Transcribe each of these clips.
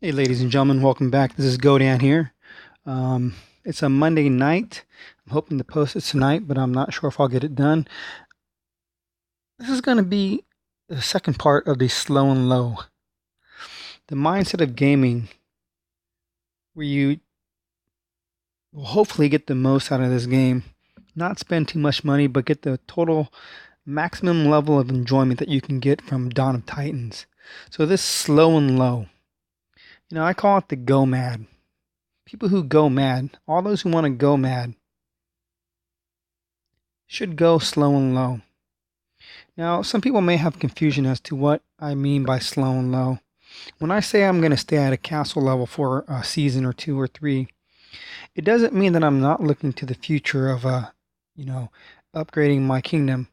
Hey, ladies and gentlemen, welcome back. This is Godan here. It's a Monday night. I'm hoping to post it tonight, but I'm not sure if I'll get it done. This is going to be the second part of the slow and low. The mindset of gaming, where you will hopefully get the most out of this game. Not spend too much money, but get the total maximum level of enjoyment that you can get from Dawn of Titans. So this slow and low. I call it the GoMad. People who go mad, all those who want to go mad, should go slow and low. Now, some people may have confusion as to what I mean by slow and low. When I say I'm going to stay at a castle level for a season or two or three, it doesn't mean that I'm not looking to the future of, upgrading my kingdom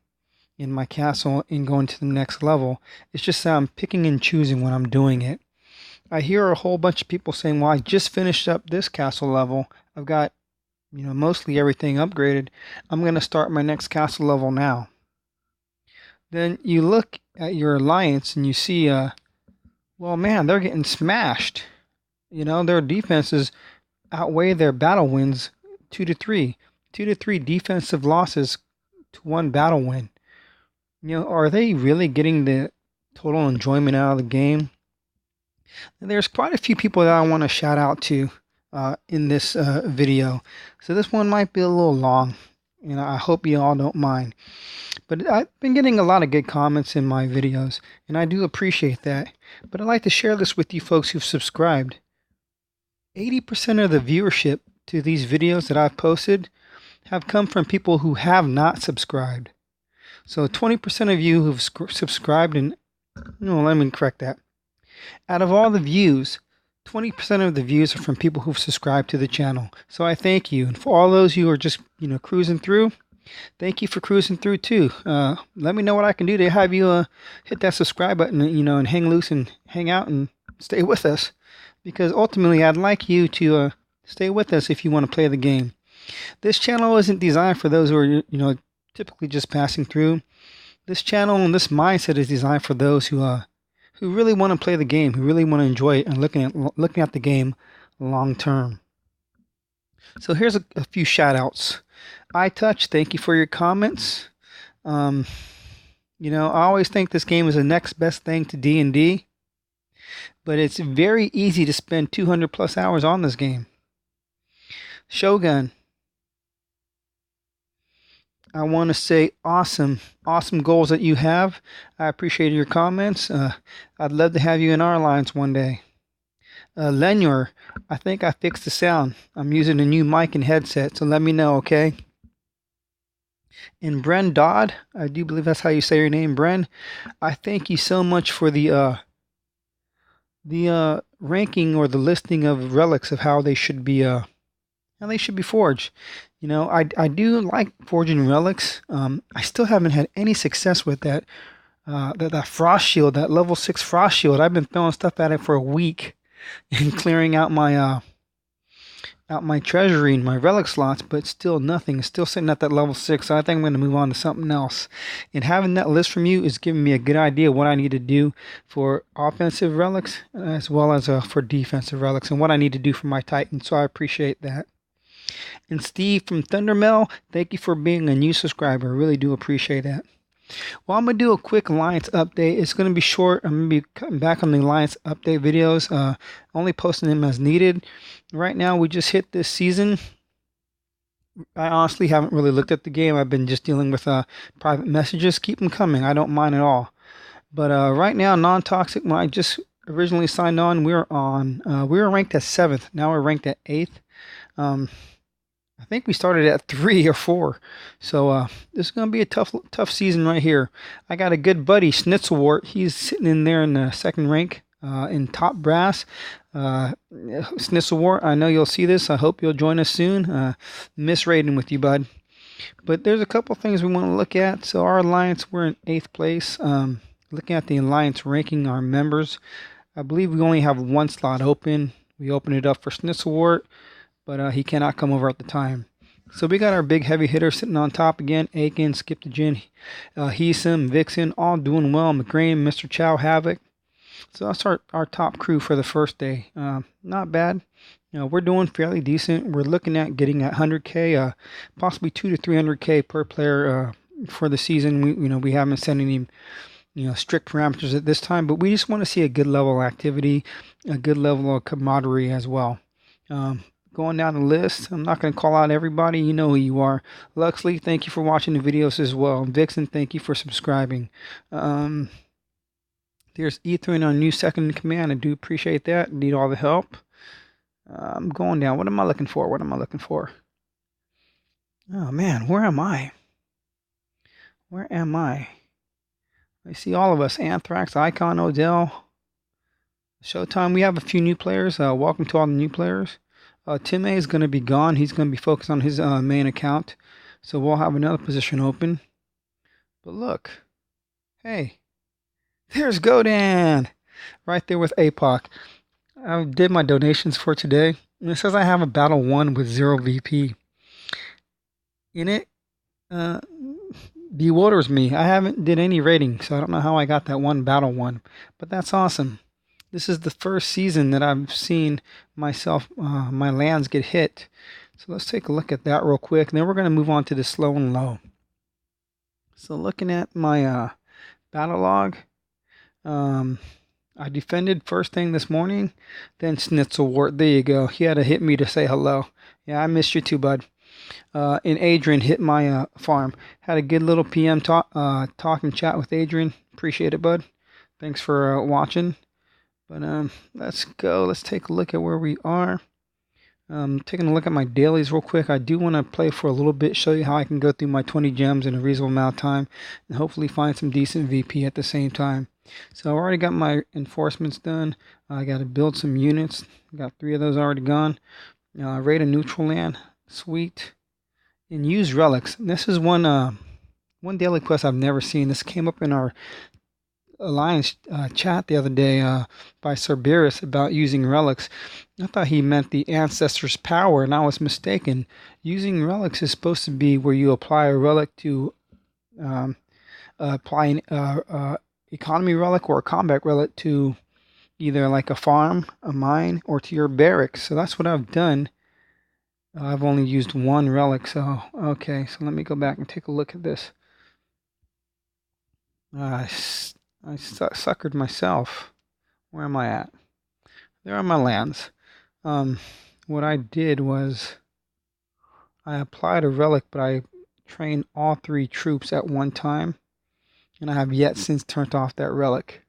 in my castle and going to the next level. It's just that I'm picking and choosing when I'm doing it. I hear a whole bunch of people saying, well, I just finished up this castle level. I've got, mostly everything upgraded. I'm going to start my next castle level now. Then you look at your alliance and you see, well, man, they're getting smashed. Their defenses outweigh their battle wins 2-3. 2-3 defensive losses to 1 battle win. Are they really getting the total enjoyment out of the game? There's quite a few people that I want to shout out to in this video. So this one might be a little long, and I hope you all don't mind. But I've been getting a lot of good comments in my videos, and I do appreciate that. But I'd like to share this with you folks who've subscribed. 80% of the viewership to these videos that I've posted have come from people who have not subscribed. So 20% of you who've subscribed, and let me correct that. Out of all the views, 20% of the views are from people who've subscribed to the channel. So I thank you. And for all those who are just, cruising through, thank you for cruising through too. Let me know what I can do to have you hit that subscribe button, and hang loose and hang out and stay with us. Because ultimately, I'd like you to stay with us if you want to play the game. This channel isn't designed for those who are, typically just passing through. This channel and this mindset is designed for those who really want to play the game, who really want to enjoy it, and looking at the game long term. So here's a few shout outs. iTouch, thank you for your comments. I always think this game is the next best thing to D&D, but it's very easy to spend 200 plus hours on this game. Shogun, I want to say awesome goals that you have. I appreciate your comments. I'd love to have you in our alliance one day. Lenyor, I think I fixed the sound. I'm using a new mic and headset, so let me know, okay? And Bren Dodd, I do believe that's how you say your name, Bren. I thank you so much for the ranking or the listing of relics of how they should be forged. I do like forging relics. I still haven't had any success with that. That frost shield, that level 6 frost shield. I've been throwing stuff at it for a week and clearing out my treasury and my relic slots, but still nothing. It's still sitting at that level 6. So I think I'm going to move on to something else. And having that list from you is giving me a good idea what I need to do for offensive relics as well as for defensive relics and what I need to do for my Titan. So I appreciate that. And Steve from Thundermel, thank you for being a new subscriber. I really do appreciate that. Well, I'm going to do a quick Alliance update. It's going to be short. I'm going to be cutting back on the Alliance update videos, only posting them as needed. Right now, we just hit this season. I honestly haven't really looked at the game. I've been just dealing with private messages. Keep them coming. I don't mind at all. But right now, non-toxic, when I just originally signed on, we were ranked at 7th. Now we're ranked at 8th. I think we started at 3 or 4. So this is going to be a tough season right here. I got a good buddy, Schnitzelwart. He's sitting in there in the 2nd rank in top brass. Schnitzelwart, I know you'll see this. I hope you'll join us soon. Miss raiding with you, bud. But there's a couple things we want to look at. So our alliance, we're in 8th place. Looking at the alliance ranking, our members, I believe we only have 1 slot open. We open it up for Schnitzelwart, but he cannot come over at the time. So we got our big heavy hitter sitting on top again. Aiken, Skip the Gin, Heesum, Vixen, all doing well. McGrane, Mr. Chow, Havoc. So that's our top crew for the first day. Not bad. We're doing fairly decent. We're looking at getting at 100K, possibly 2 to 300K per player for the season. We haven't set any strict parameters at this time, but we just want to see a good level of activity, a good level of camaraderie as well. Going down the list, I'm not going to call out everybody. You know who you are. Luxley, thank you for watching the videos as well. Vixen, thank you for subscribing. There's Ether in our new second in command. I do appreciate that. Need all the help. I'm going down. What am I looking for? What am I looking for? Oh man, where am I? Where am I? I see all of us. Anthrax, Icon, Odell. Showtime. We have a few new players. Welcome to all the new players. Tim A is going to be gone. He's going to be focused on his main account. So we'll have another position open. But look. Hey. There's Godan. Right there with APOC. I did my donations for today. And it says I have a battle 1 with 0 VP. In it, bewilders me. I haven't did any rating, so I don't know how I got that one battle 1. But that's awesome. This is the first season that I've seen myself, my lands get hit. So let's take a look at that real quick. And then we're going to move on to the slow and low. So looking at my battle log, I defended first thing this morning. Then Schnitzelwort, there you go. He had to hit me to say hello. Yeah, I missed you too, bud. And Adrian hit my farm. Had a good little PM talk and chat with Adrian. Appreciate it, bud. Thanks for watching. But let's go. Let's take a look at where we are. Taking a look at my dailies real quick. I do want to play for a little bit, show you how I can go through my 20 gems in a reasonable amount of time, and hopefully find some decent VP at the same time. So I already got my enforcements done. I got to build some units. Got 3 of those already gone. Raid a neutral land. Sweet. And use relics. This is one daily quest I've never seen. This came up in our Alliance chat the other day by Cerberus about using relics. I thought he meant the ancestors' power, and I was mistaken. Using relics is supposed to be where you apply a relic to apply an economy relic or a combat relic to either like a farm, a mine, or to your barracks. So that's what I've done. I've only used 1 relic, so okay. So let me go back and take a look at this. I suckered myself. Where am I at? There are my lands. What I did was I applied a relic, but I trained all 3 troops at one time, and I have yet since turned off that relic.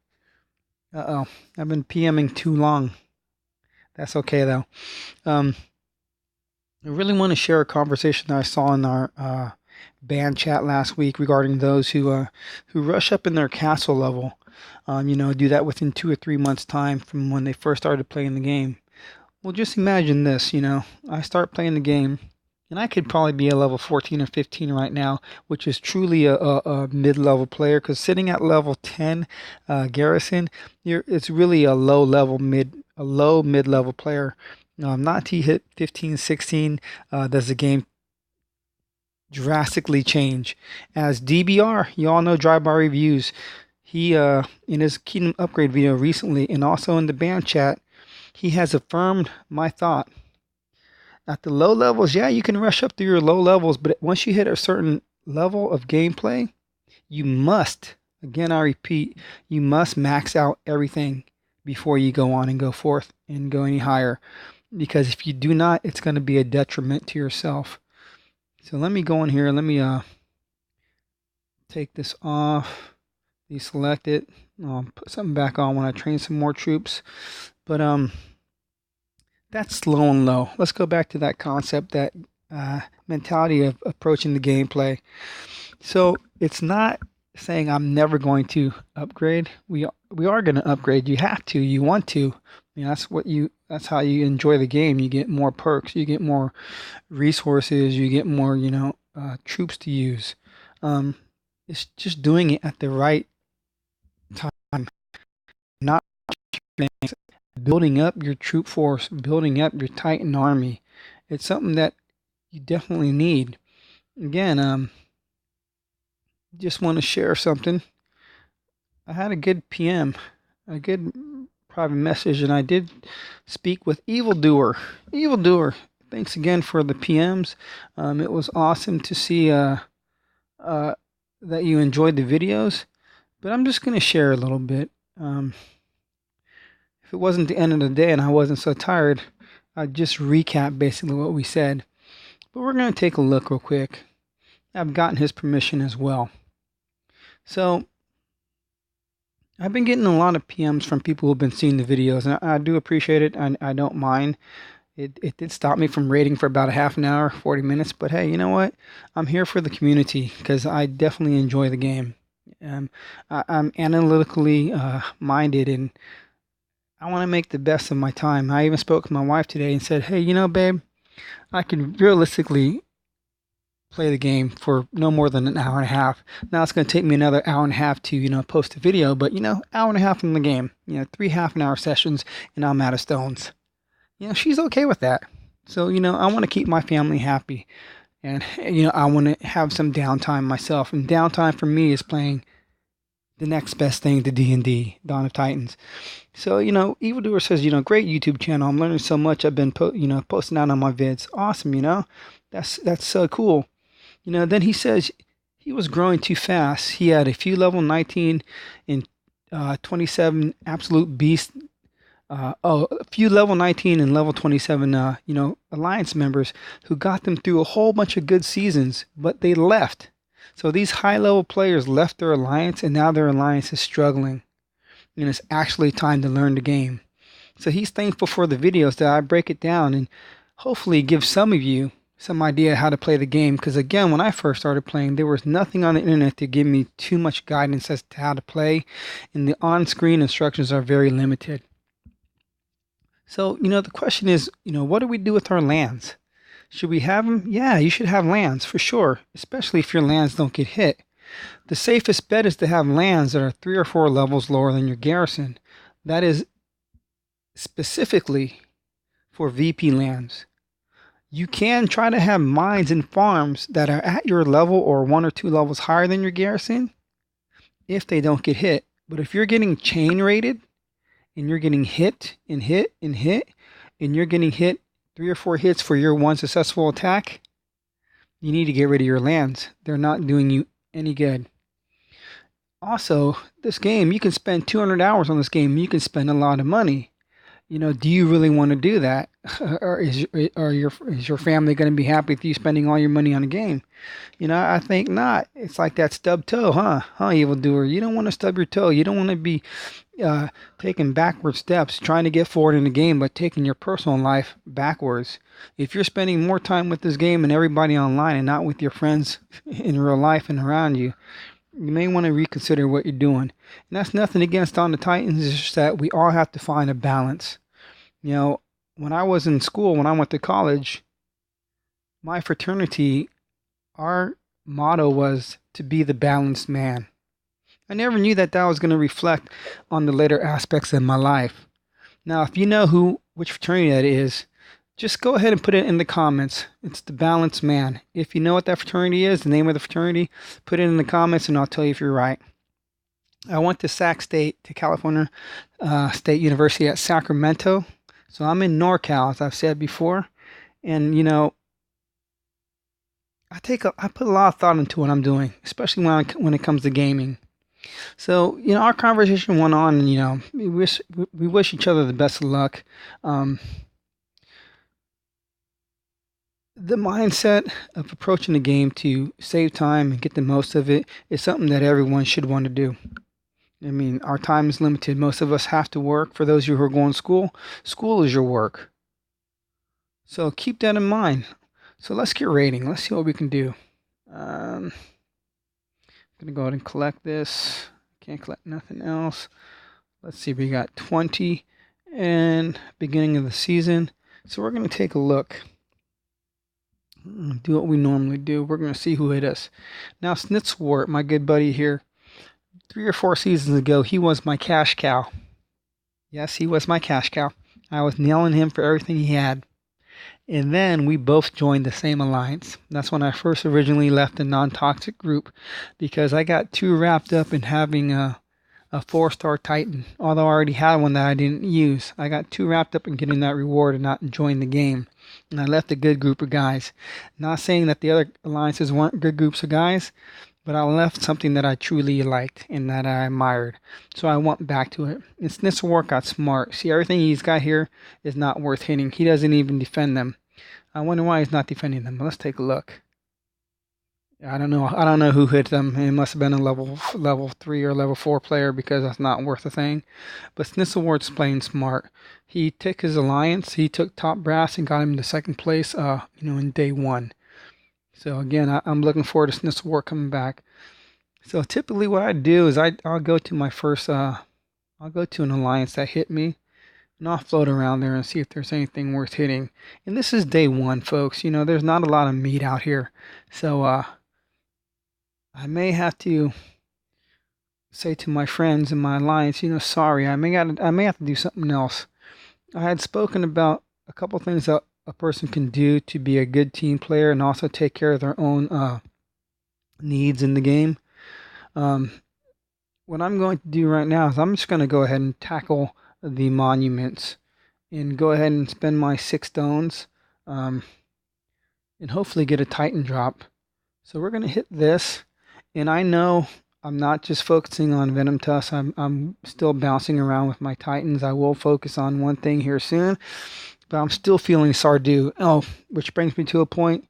Uh-oh. I've been PMing too long. That's okay, though. I really want to share a conversation that I saw in our band chat last week regarding those who rush up in their castle level. Do that within 2 or 3 months time from when they first started playing the game. Well, just imagine this, I start playing the game and I could probably be a level 14 or 15 right now, which is truly a mid-level player, because sitting at level 10 garrison, it's really a low mid-level player. Not until you hit 15, 16 does the game drastically change. As DBR, you all know Dry Bar Reviews, he in his Kingdom upgrade video recently, and also in the band chat, he has affirmed my thought. At the low levels, yeah, you can rush up to your low levels, but once you hit a certain level of gameplay, you must, again I repeat, you must max out everything before you go on and go forth and go any higher. Because if you do not, it's going to be a detriment to yourself. So let me go in here. Let me take this off. Deselect it. I'll put something back on when I train some more troops. But that's slow and low. Let's go back to that concept, that mentality of approaching the gameplay. So it's not saying I'm never going to upgrade. We are going to upgrade. You have to. You want to. That's how you enjoy the game. You get more perks. You get more resources. You get more troops to use. It's just doing it at the right time. Not building up your troop force, building up your Titan army. It's something that you definitely need. Again, just want to share something. I had a good PM a good private message, and I did speak with Evildoer. Evildoer, thanks again for the PMs. It was awesome to see uh, that you enjoyed the videos, but I'm just going to share a little bit. If it wasn't the end of the day and I wasn't so tired, I'd just recap basically what we said. But we're going to take a look real quick. I've gotten his permission as well. So I've been getting a lot of PMs from people who've been seeing the videos, and I do appreciate it. I don't mind. It did stop me from raiding for about a half an hour, 40 minutes. But hey, you know what? I'm here for the community because I definitely enjoy the game. I'm analytically minded, and I want to make the best of my time. I even spoke to my wife today and said, hey, you know, babe, I can realistically play the game for no more than an hour and a half. Now it's going to take me another hour and a half to, post a video, but, hour and a half in the game, 3 half-an-hour sessions, and I'm out of stones. She's okay with that. So, I want to keep my family happy. And, I want to have some downtime myself. And downtime for me is playing the next best thing to D&D, Dawn of Titans. So, Evildoer says, great YouTube channel. I'm learning so much. I've been, posting out on my vids. Awesome, That's so cool. Then he says he was growing too fast. He had a few level 19 and 27 absolute beast. A few level 19 and level 27, alliance members who got them through a whole bunch of good seasons, but they left. So these high level players left their alliance, and now their alliance is struggling. And it's actually time to learn the game. So he's thankful for the videos that I break it down and hopefully give some of you some idea how to play the game. Because again, when I first started playing, there was nothing on the internet to give me too much guidance as to how to play, and the on-screen instructions are very limited. So, the question is, what do we do with our lands? Should we have them? Yeah, you should have lands for sure, especially if your lands don't get hit. The safest bet is to have lands that are 3 or 4 levels lower than your garrison. That is specifically for VP lands. You can try to have mines and farms that are at your level or 1 or 2 levels higher than your garrison if they don't get hit. But if you're getting chain raided, and you're getting hit and hit and hit, and you're getting hit 3 or 4 hits for your 1 successful attack, you need to get rid of your lands. They're not doing you any good. Also, this game, you can spend 200 hours on this game. You can spend a lot of money. Do you really want to do that? Or is your family going to be happy with you spending all your money on a game? I think not. It's like that stub toe, huh, evildoer? You don't want to stub your toe. You don't want to be taking backward steps, trying to get forward in the game, but taking your personal life backwards. If you're spending more time with this game and everybody online and not with your friends in real life and around you, you may want to reconsider what you're doing. And that's nothing against Dawn of the Titans. It's just that we all have to find a balance. When I was in school, when I went to college, my fraternity, our motto was to be the balanced man. I never knew that was going to reflect on the later aspects of my life. Now, if you know which fraternity that is, just go ahead and put it in the comments. It's the balanced man. If you know what that fraternity is, the name of the fraternity, put it in the comments and I'll tell you if you're right. I went to Sac State, to California State University at Sacramento. So I'm in NorCal, as I've said before. And, I put a lot of thought into what I'm doing, especially when it comes to gaming. So, our conversation went on, and, we wish each other the best of luck. The mindset of approaching the game to save time and get the most of it is something that everyone should want to do. I mean, our time is limited. Most of us have to work. For those of you who are going to school, school is your work. So keep that in mind. So let's get rating. Let's see what we can do. I'm going to go ahead and collect this. Can't collect nothing else. Let's see. We got 20 and beginning of the season. So we're going to take a look. Do what we normally do. We're going to see who hit us. Now, Snitzwart, my good buddy here, 3 or 4 seasons ago, he was my cash cow. Yes, he was my cash cow. I was nailing him for everything he had. And then we both joined the same alliance. That's when I first originally left the non-toxic group, because I got too wrapped up in having a 4-star Titan, although I already had one that I didn't use. I got too wrapped up in getting that reward and not enjoying the game, and I left a good group of guys. Not saying that the other alliances weren't good groups of guys, but I left something that I truly liked and that I admired. So I went back to it. And Snisselwork got smart. See, everything he's got here is not worth hitting. He doesn't even defend them. I wonder why he's not defending them. Let's take a look. I don't know. I don't know who hit them. It must have been a level 3 or level 4 player because that's not worth a thing. But Snisselworth's playing smart. He took his alliance. He took top brass and got him to second place. In day 1. So again, I'm looking forward to Snisselworth coming back. So typically, what I do is I'll go to my first. I'll go to an alliance that hit me, and I'll float around there and see if there's anything worth hitting. And this is day 1, folks. There's not a lot of meat out here, so I may have to say to my friends in my alliance, sorry, I may have to do something else. I had spoken about a couple things that a person can do to be a good team player and also take care of their own needs in the game. What I'm going to do right now is I'm just going to go ahead and tackle the monuments and go ahead and spend my 6 stones and hopefully get a Titan drop. So we're going to hit this. And I know I'm not just focusing on Venom Tusk. I'm still bouncing around with my Titans. I will focus on one thing here soon, but I'm still feeling Sardu. Oh, which brings me to a point.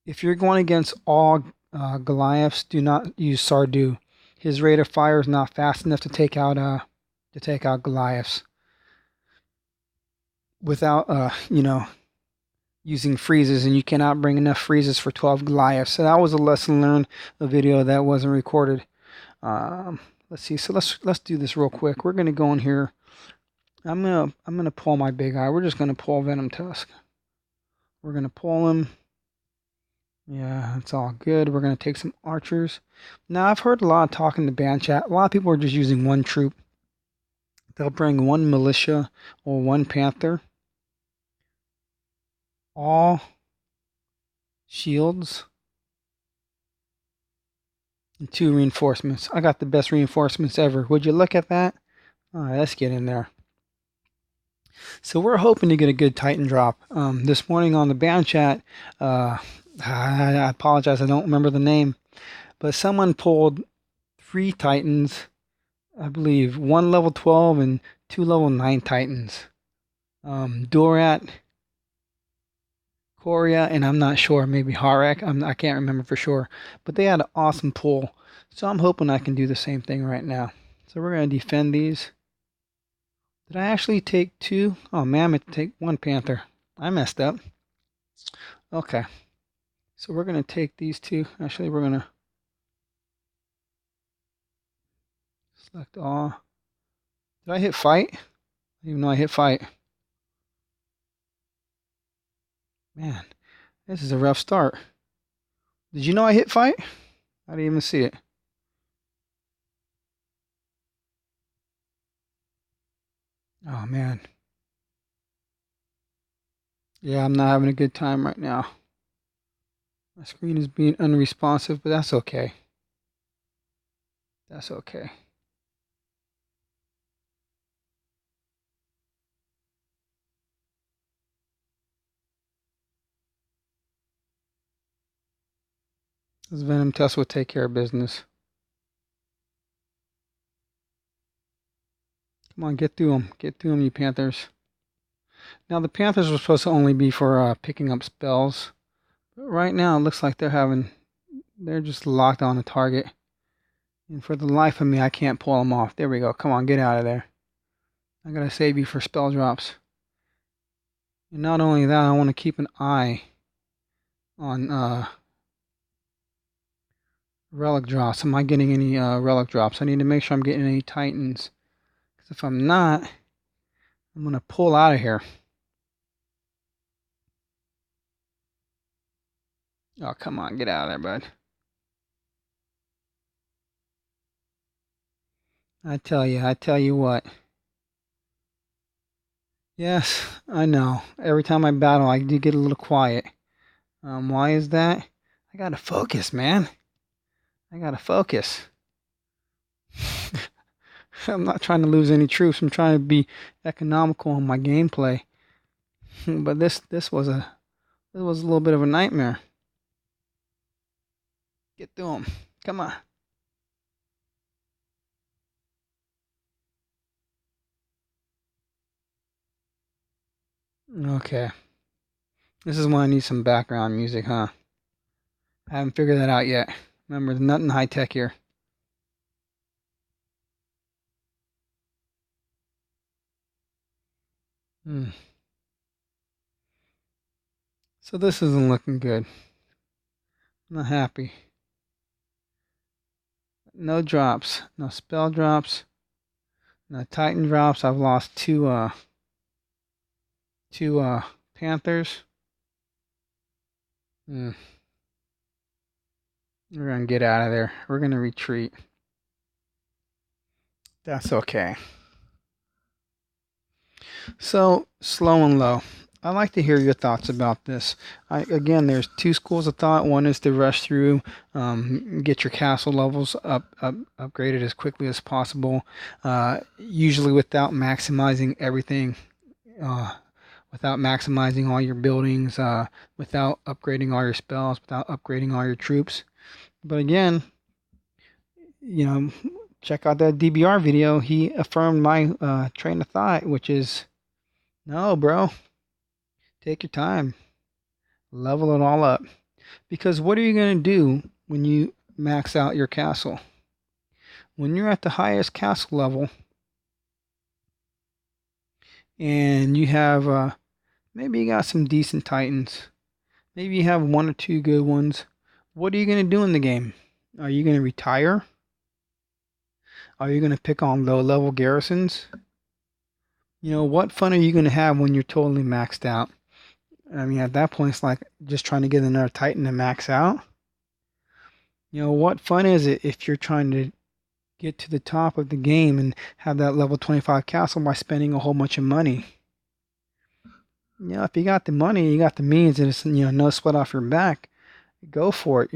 If you're going against all Goliaths, do not use Sardu. His rate of fire is not fast enough to take out Goliaths without using freezes, and you cannot bring enough freezes for 12 Goliaths. So that was a lesson learned, a video that wasn't recorded. Let's see. So let's do this real quick. We're gonna go in here. I'm gonna pull my big eye. We're just gonna pull Venom Tusk. We're gonna pull him. Yeah, it's all good. We're gonna take some archers. Now I've heard a lot of talk in the band chat. A lot of people are just using one troop. They'll bring one militia or one panther. All shields and 2 reinforcements. I got the best reinforcements ever. Would you look at that? All right, let's get in there. So we're hoping to get a good Titan drop. This morning on the band chat, I apologize, I don't remember the name, but someone pulled 3 Titans, I believe, 1 level 12 and 2 level 9 Titans. Dorat, Korea, and I'm not sure, maybe Harek. I can't remember for sure. But they had an awesome pull. So I'm hoping I can do the same thing right now. So we're going to defend these. Did I actually take 2? Oh man, I meant to take 1 panther. I messed up. Okay. So we're going to take these 2. Actually, we're going to select all. Did I hit fight? I didn't even know I hit fight. Man, this is a rough start. Did you know I hit fight? I didn't even see it. Oh, man. Yeah, I'm not having a good time right now. My screen is being unresponsive, but that's okay. That's okay. This Venom Tusk will take care of business. Come on, get through them. Get through them, you Panthers. Now, the Panthers were supposed to only be for picking up spells. But right now, it looks like they're just locked on a target. And for the life of me, I can't pull them off. There we go. Come on, get out of there. I gotta save you for spell drops. And not only that, I want to keep an eye on relic drops. Am I getting any relic drops? I need to make sure I'm getting any Titans. Because if I'm not, I'm going to pull out of here. Oh, come on. Get out of there, bud. I tell you what. Yes, I know. Every time I battle, I do get a little quiet. Why is that? I gotta focus, man. I gotta focus. I'm not trying to lose any troops. I'm trying to be economical in my gameplay. But this was a little bit of a nightmare. Get through them. Come on. Okay. This is when I need some background music, huh? I haven't figured that out yet. Remember, there's nothing high tech here. Hmm. So this isn't looking good. I'm not happy. No drops. No spell drops. No Titan drops. I've lost two Panthers. Hmm. We're gonna get out of there. We're gonna retreat. That's okay. So, slow and low. I'd like to hear your thoughts about this. Again, there's two schools of thought. One is to rush through, get your castle levels upgraded as quickly as possible, usually without maximizing everything, uh, without maximizing all your buildings, without upgrading all your spells, without upgrading all your troops. But again, you know, check out that DBR video. He affirmed my train of thought, which is no, bro. Take your time. Level it all up. Because what are you going to do when you max out your castle? When you're at the highest castle level and you have maybe you got some decent titans, maybe you have one or two good ones, what are you going to do in the game? Are you going to retire? Are you going to pick on low level garrisons? What fun are you going to have when you're totally maxed out? I mean, at that point, it's like just trying to get another Titan to max out. What fun is it if you're trying to get to the top of the game and have that level 25 castle by spending a whole bunch of money? If you got the money, you got the means, and it's, no sweat off your back, go for it.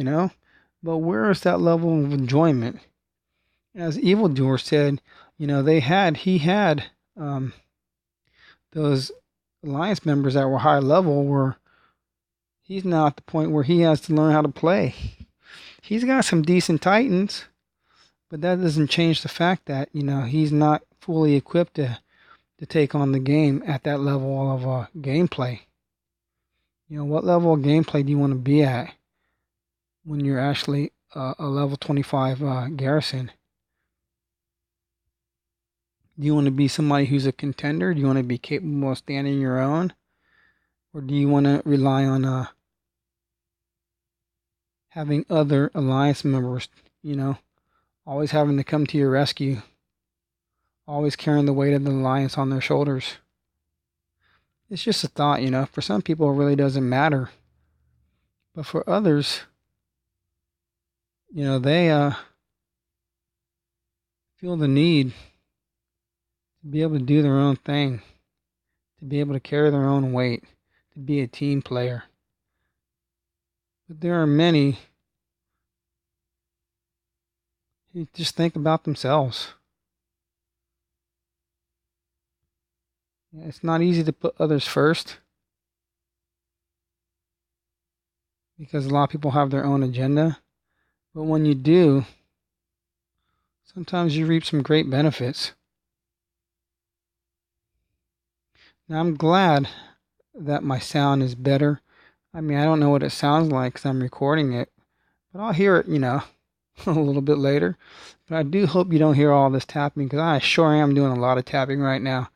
But where is that level of enjoyment? As Evildoer said, he had those alliance members that were high level where he's now at the point where he has to learn how to play. He's got some decent titans, but that doesn't change the fact that, he's not fully equipped to take on the game at that level of gameplay. What level of gameplay do you want to be at when you're actually a level 25 garrison? Do you want to be somebody who's a contender? Do you want to be capable of standing your own? Or do you want to rely on having other alliance members, always having to come to your rescue, always carrying the weight of the alliance on their shoulders? It's just a thought, For some people, it really doesn't matter. But for others, they feel the need to be able to do their own thing, to be able to carry their own weight, to be a team player. But there are many who just think about themselves. It's not easy to put others first because a lot of people have their own agenda. But when you do, sometimes you reap some great benefits. Now, I'm glad that my sound is better. I mean, I don't know what it sounds like because I'm recording it, but I'll hear it, a little bit later. But I do hope you don't hear all this tapping because I sure am doing a lot of tapping right now.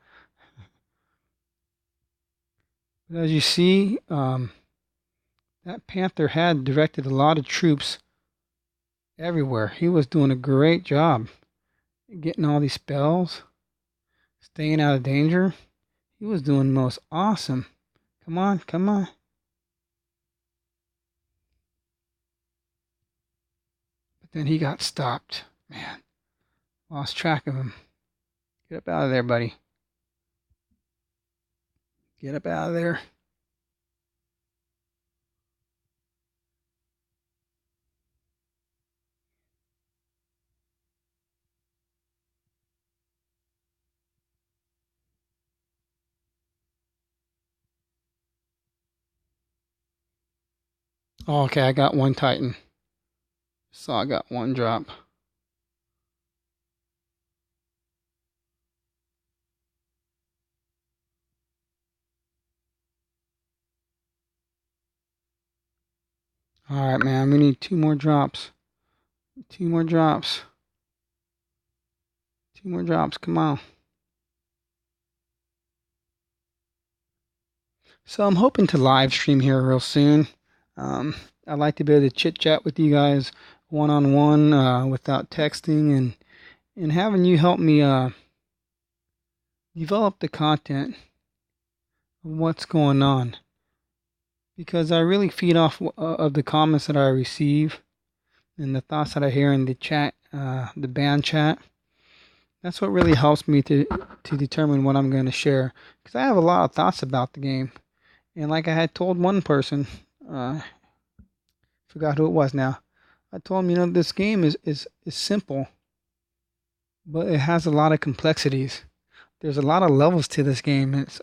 But as you see, that Panther had directed a lot of troops everywhere. He was doing a great job getting all these spells, staying out of danger. He was doing most awesome. Come on, come on. But then he got stopped. Man, lost track of him. Get up out of there, buddy. Get up out of there. Oh, okay, I got one Titan. So I got one drop. All right, man. We need two more drops. Two more drops. Two more drops. Come on. So I'm hoping to live stream here real soon. Um, I'd like to be able to chit chat with you guys one on one without texting and having you help me develop the content of what's going on, because I really feed off of the comments that I receive and the thoughts that I hear in the chat, the band chat. That's what really helps me to determine what I'm going to share, because I have a lot of thoughts about the game. And like I had told one person, forgot who it was now. I told him, this game is simple, but it has a lot of complexities. There's a lot of levels to this game. It's,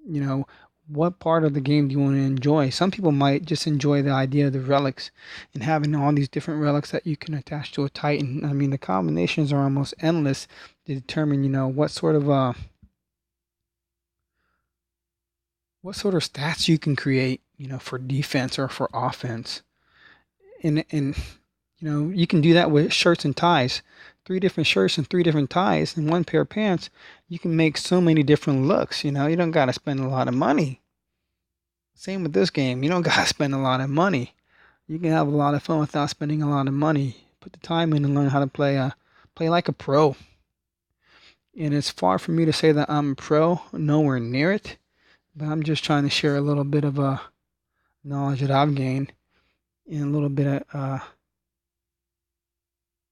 you know, what part of the game do you want to enjoy? Some people might just enjoy the idea of the relics and having all these different relics that you can attach to a Titan. I mean, the combinations are almost endless to determine, what sort of stats you can create, for defense or for offense. And you can do that with shirts and ties. 3 different shirts and 3 different ties and 1 pair of pants. You can make so many different looks. You don't got to spend a lot of money. Same with this game. You don't got to spend a lot of money. You can have a lot of fun without spending a lot of money. Put the time in and learn how to play like a pro. And it's far from me to say that I'm a pro, nowhere near it. But I'm just trying to share a little bit of knowledge that I've gained and a little bit of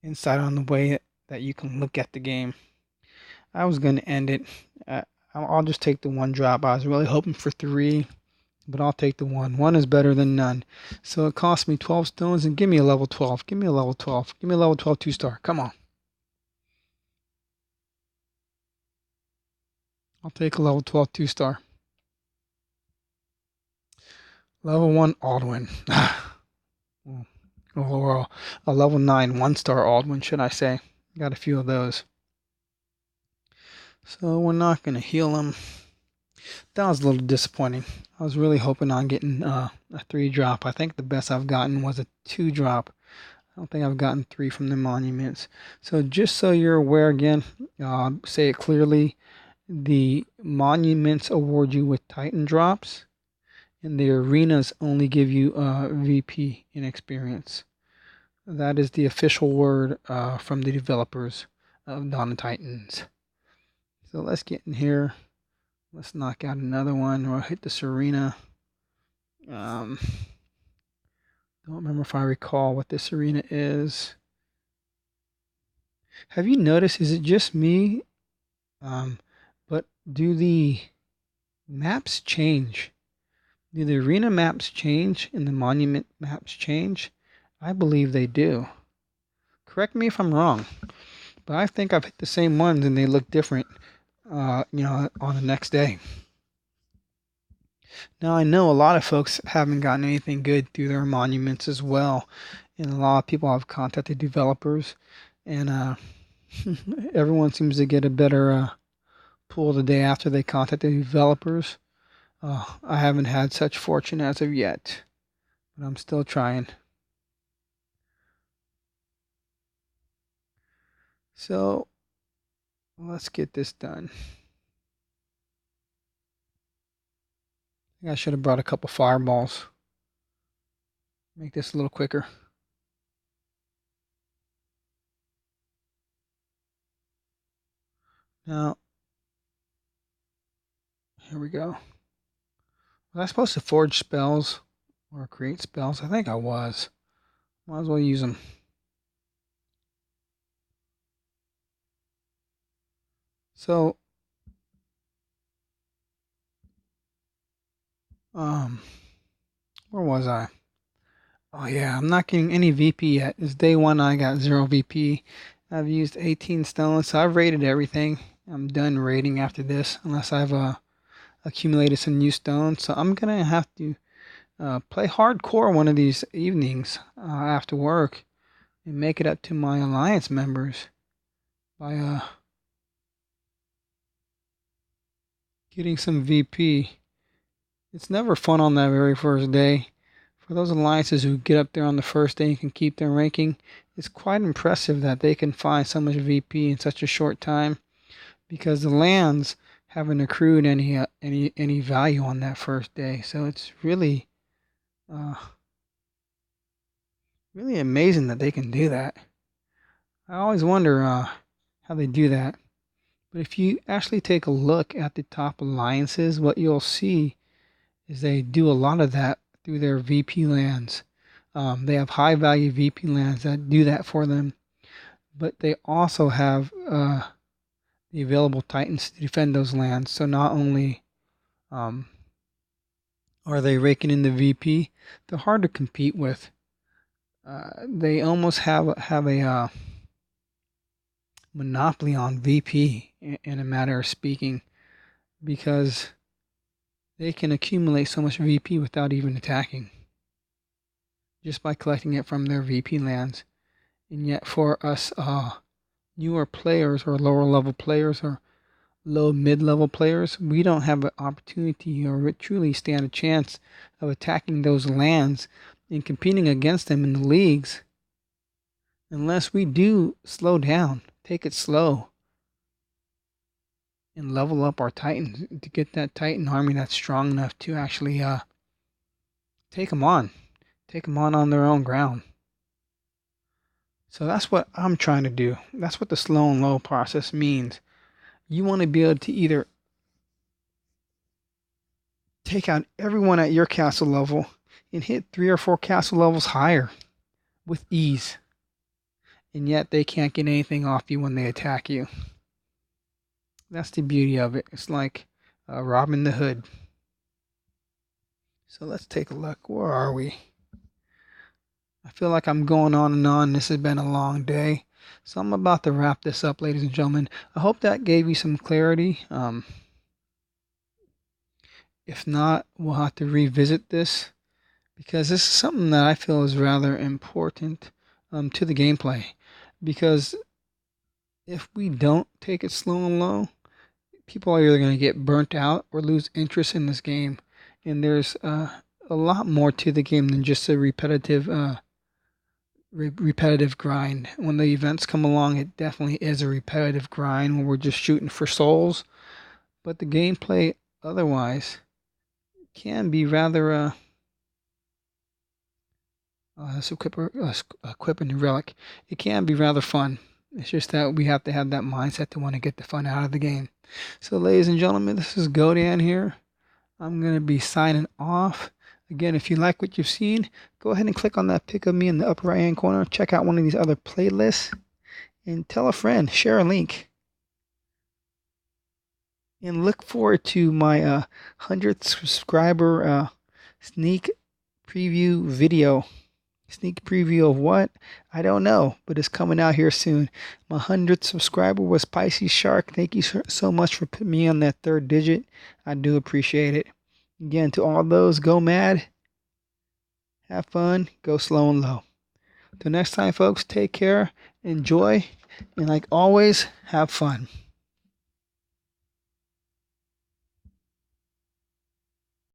insight on the way that you can look at the game. I was going to end it. I'll just take the 1 drop. I was really hoping for 3, but I'll take the 1. 1 is better than none. So it cost me 12 stones, and give me a level 12. Give me a level 12. Give me a level 12 2-star. Come on. I'll take a level 12 2-star. Level 1 Aldwin. Or a level 9 1-star Aldwin, should I say. Got a few of those. So we're not going to heal him. That was a little disappointing. I was really hoping on getting a 3 drop. I think the best I've gotten was a 2 drop. I don't think I've gotten 3 from the monuments. So just so you're aware again, say it clearly, the monuments award you with Titan drops, and the arenas only give you VP in experience. That is the official word from the developers of Dawn of Titans. So let's get in here. Let's knock out another one. We'll hit this arena. Don't remember if I recall what this arena is. Have you noticed, is it just me? But do the maps change? Do the arena maps change and the monument maps change? I believe they do. Correct me if I'm wrong, but I think I've hit the same ones and they look different, on the next day. Now, I know a lot of folks haven't gotten anything good through their monuments as well, and a lot of people have contacted developers, and everyone seems to get a better pull the day after they contact the developers. I haven't had such fortune as of yet, but I'm still trying. So let's get this done. I think I should have brought a couple fireballs. Make this a little quicker. Now, here we go. Was I supposed to forge spells or create spells? I think I was. Might as well use them. So, where was I? Oh yeah, I'm not getting any VP yet. It's day 1, I got 0 VP. I've used 18 stones, so I've raided everything. I'm done raiding after this, unless I've accumulated some new stones. So I'm gonna have to play hardcore one of these evenings after work and make it up to my alliance members by getting some VP. It's never fun on that very first day. For those alliances who get up there on the first day and can keep their ranking, it's quite impressive that they can find so much VP in such a short time, because the lands haven't accrued any value on that first day. So it's really really amazing that they can do that. I always wonder how they do that. But if you actually take a look at the top alliances, what you'll see is they do a lot of that through their VP lands. They have high value VP lands that do that for them, but they also have the available Titans to defend those lands. So not only are they raking in the VP, they're hard to compete with. They almost have a monopoly on VP in a matter of speaking, because they can accumulate so much VP without even attacking, just by collecting it from their VP lands. And yet for us newer players or lower level players or low mid-level players, we don't have an opportunity or truly stand a chance of attacking those lands and competing against them in the leagues unless we do slow down, take it slow, and level up our Titans to get that Titan army that's strong enough to actually take them on their own ground. So that's what I'm trying to do. That's what the slow and low process means. You want to be able to either take out everyone at your castle level and hit 3 or 4 castle levels higher with ease, and yet they can't get anything off you when they attack you. That's the beauty of it. It's like Robin the Hood. So let's take a look. Where are we? I feel like I'm going on and on. This has been a long day. So I'm about to wrap this up, ladies and gentlemen. I hope that gave you some clarity. If not, we'll have to revisit this, because this is something that I feel is rather important to the gameplay. Because if we don't take it slow and low, people are either going to get burnt out or lose interest in this game. And there's a lot more to the game than just a repetitive grind. When the events come along, it definitely is a repetitive grind when we're just shooting for souls. But the gameplay otherwise can be rather let's equip a new relic. It can be rather fun. It's just that we have to have that mindset to want to get the fun out of the game. So ladies and gentlemen, this is Godan here. I'm going to be signing off. Again, if you like what you've seen, go ahead and click on that pic of me in the upper right hand corner. Check out one of these other playlists and tell a friend, share a link. And look forward to my 100th subscriber sneak preview video. Sneak preview of what? I don't know, but it's coming out here soon. My 100th subscriber was Pisces Shark. Thank you so much for putting me on that 3rd digit. I do appreciate it. Again, to all those, go mad, have fun, go slow and low. Till next time, folks, take care, enjoy, and like always, have fun.